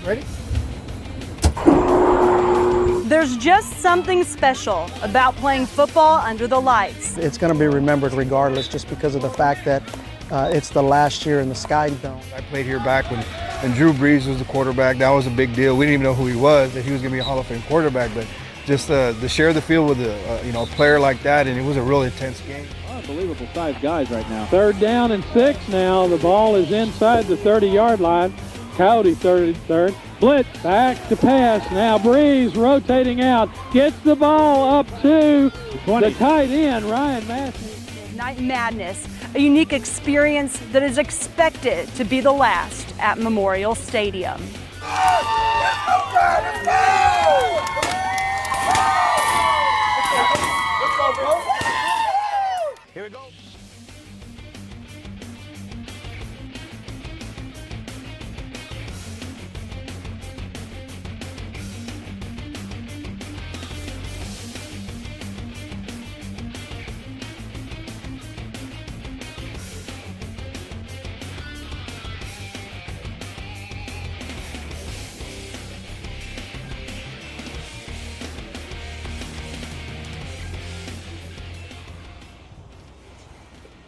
Ready? There's just something special about playing football under the lights. It's going to be remembered regardless, just because of the fact that it's the last year in the Sky Dome. I played here back when Drew Brees was the quarterback. That was a big deal. We didn't even know who he was, that he was going to be a Hall of Fame quarterback. But just to share the field with a player like that, and it was a really intense game. Unbelievable size guys right now. 3rd down and 6 now. The ball is inside the 30-yard line. Coyote third. Blitz back to pass. Now Breeze rotating out. Gets the ball up to the tight end, Ryan Massey. Night Madness, a unique experience that is expected to be the last at Memorial Stadium. Here we go.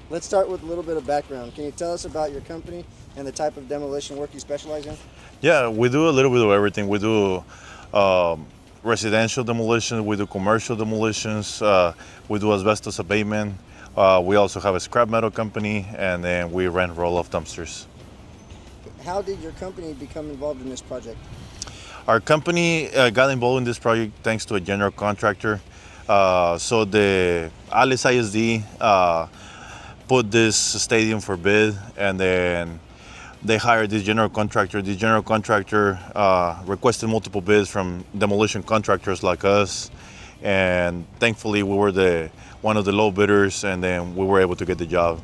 Let's start with a little bit of background. Can you tell us about your company and the type of demolition work you specialize in? Yeah, we do a little bit of everything. We do residential demolition, we do commercial demolitions, we do asbestos abatement. We also have a scrap metal company, and then we rent roll-off dumpsters. How did your company become involved in this project? Our company got involved in this project thanks to a general contractor. So the Alice ISD put this stadium for bid, and then they hired this general contractor. The general contractor requested multiple bids from demolition contractors like us, and thankfully we were one of the low bidders, and then we were able to get the job.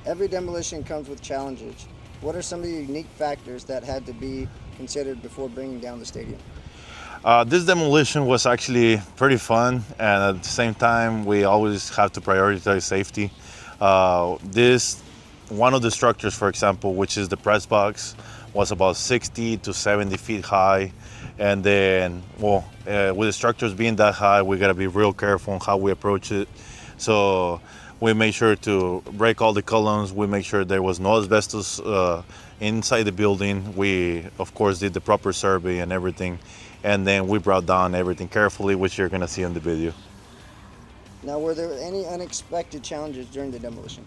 Every demolition comes with challenges. What are some of the unique factors that had to be considered before bringing down the stadium? This demolition was actually pretty fun, and at the same time, we always have to prioritize safety. One of the structures, for example, which is the press box, was about 60 to 70 feet high. And then, with the structures being that high, we gotta be real careful on how we approach it. So we made sure to break all the columns. We made sure there was no asbestos inside the building. We, of course, did the proper survey and everything. And then we brought down everything carefully, which you're gonna see in the video. Now, were there any unexpected challenges during the demolition?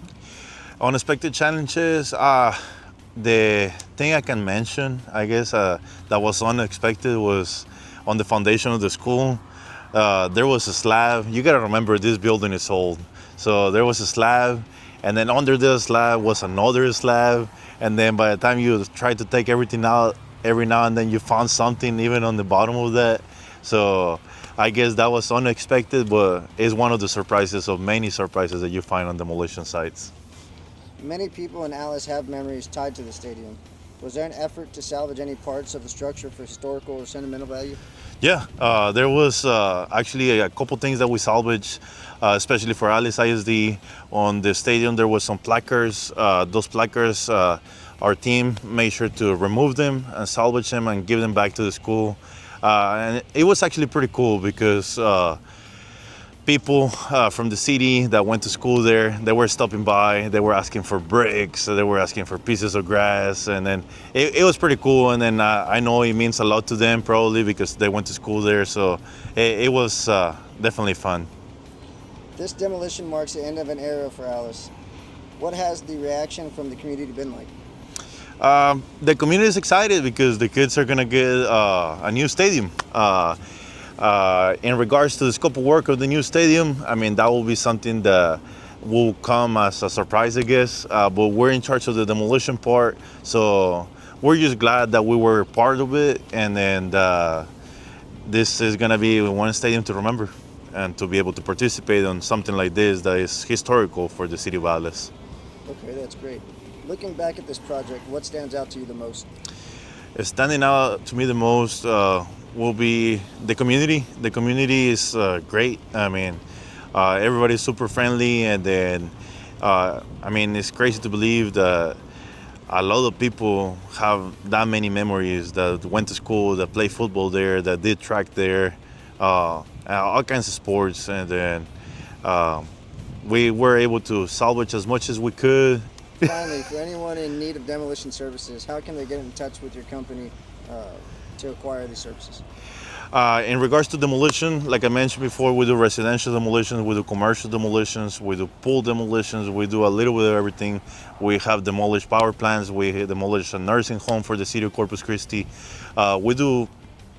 Unexpected challenges, the thing I can mention, I guess, that was unexpected was on the foundation of the school. There was a slab. You gotta remember, this building is old. So there was a slab, and then under the slab was another slab. And then by the time you tried to take everything out, every now and then you found something even on the bottom of that. So I guess that was unexpected, but it's one of the surprises of many surprises that you find on demolition sites. Many people in Alice have memories tied to the stadium. Was there an effort to salvage any parts of the structure for historical or sentimental value? Yeah, there was actually a couple things that we salvaged, especially for Alice ISD. On the stadium, there was some placards. Those placards, our team made sure to remove them and salvage them and give them back to the school. And it was actually pretty cool because people from the city that went to school there, they were stopping by, they were asking for bricks, they were asking for pieces of grass, and then it was pretty cool. And then I know it means a lot to them probably because they went to school there, so it was definitely fun. This demolition marks the end of an era for Alice. What has the reaction from the community been like? The community is excited because the kids are gonna get a new stadium. In regards to the scope of work of the new stadium, I mean, that will be something that will come as a surprise, I guess, but we're in charge of the demolition part, so we're just glad that we were part of it, and then this is gonna be one stadium to remember and to be able to participate on something like this that is historical for the city of Alice. Okay, that's great. Looking back at this project, what stands out to you the most? Standing out to me the most will be the community. The community is great. I mean, everybody's super friendly, and then I mean, it's crazy to believe that a lot of people have that many memories that went to school, that played football there, that did track there, all kinds of sports, and then we were able to salvage as much as we could. Finally, for anyone in need of demolition services, how can they get in touch with your company to acquire these services? In regards to demolition, like I mentioned before, we do residential demolitions, we do commercial demolitions, we do pool demolitions, we do a little bit of everything. We have demolished power plants, we demolish a nursing home for the city of Corpus Christi. We do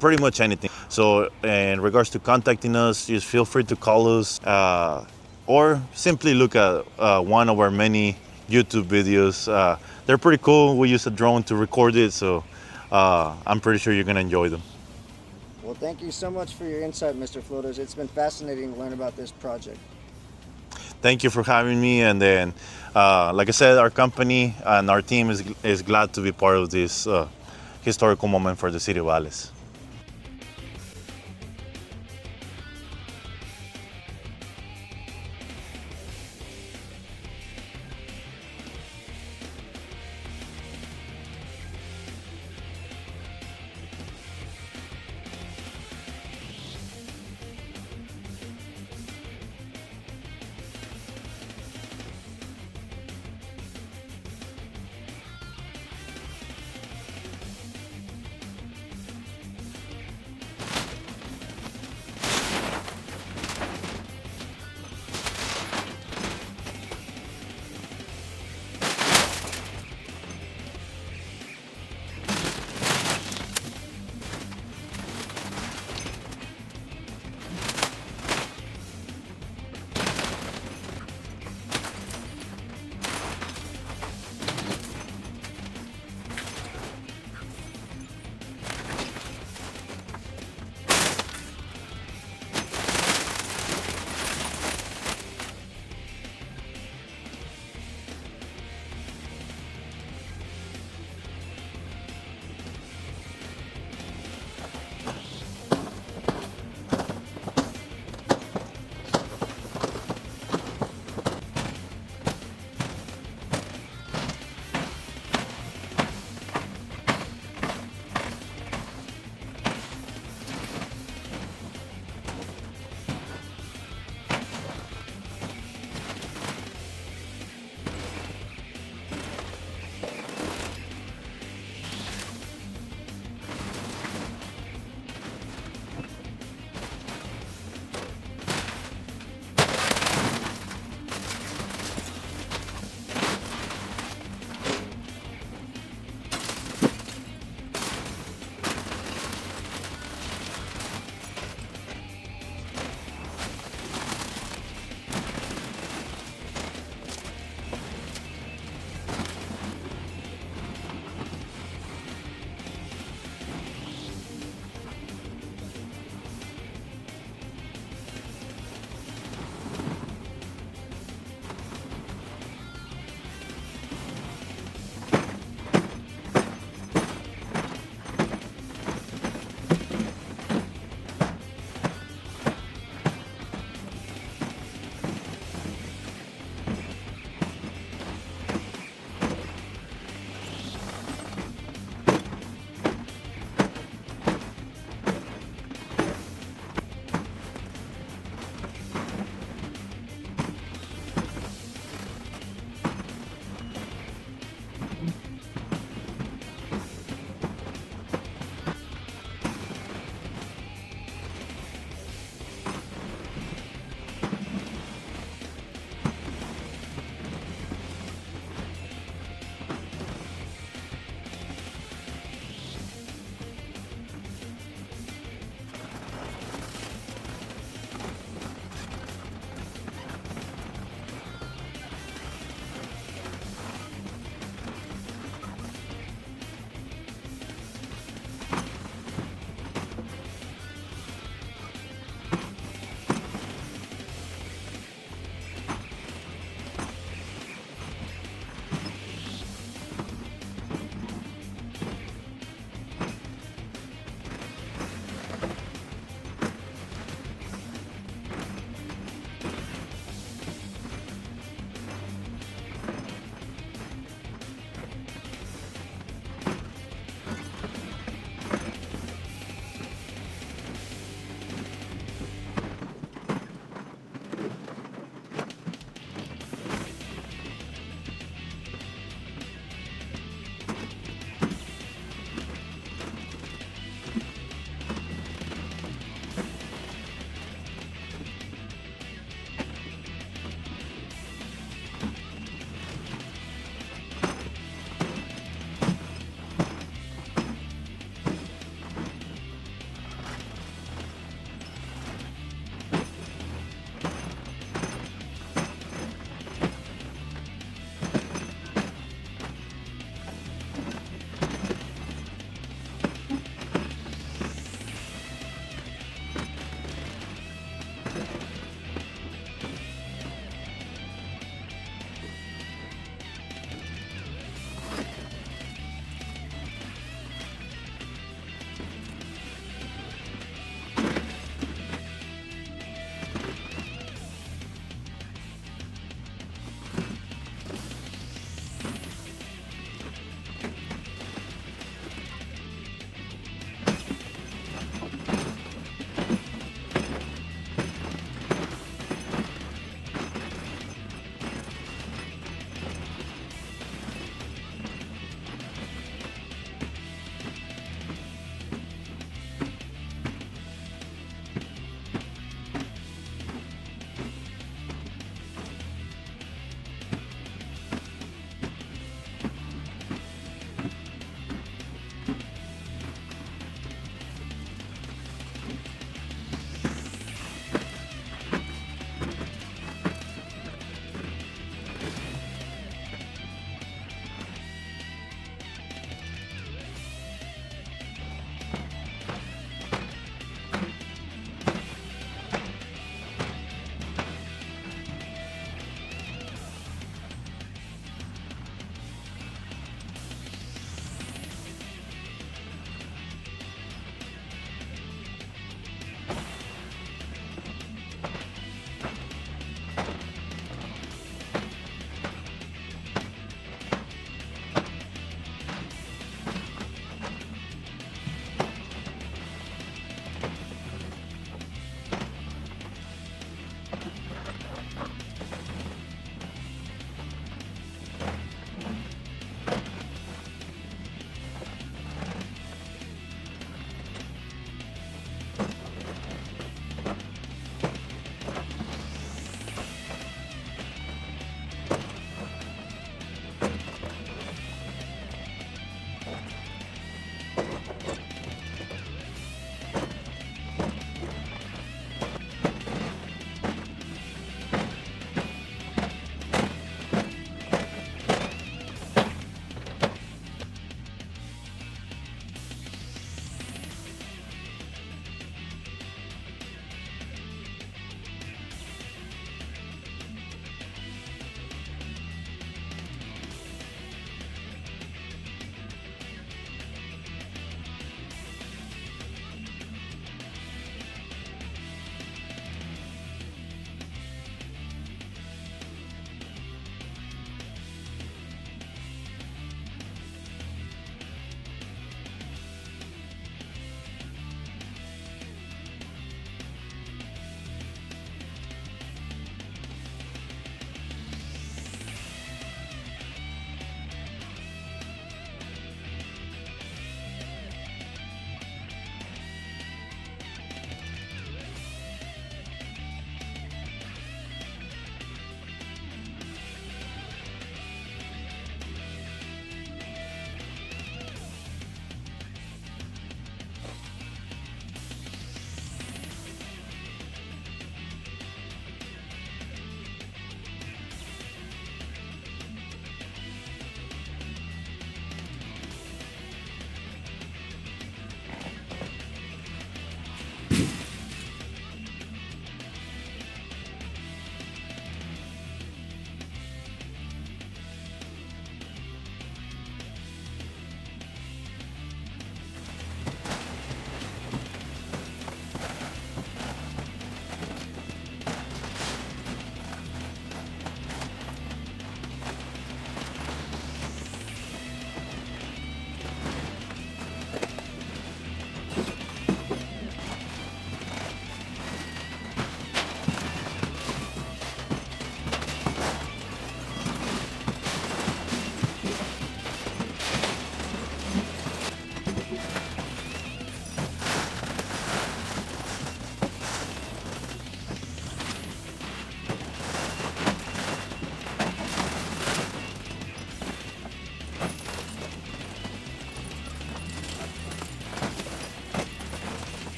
pretty much anything. So in regards to contacting us, just feel free to call us or simply look at one of our many YouTube videos. They're pretty cool. We use a drone to record it, so I'm pretty sure you're gonna enjoy them. Well, thank you so much for your insight, Mr. Floaters. It's been fascinating to learn about this project. Thank you for having me. And then, like I said, our company and our team is glad to be part of this historical moment for the city of Alice.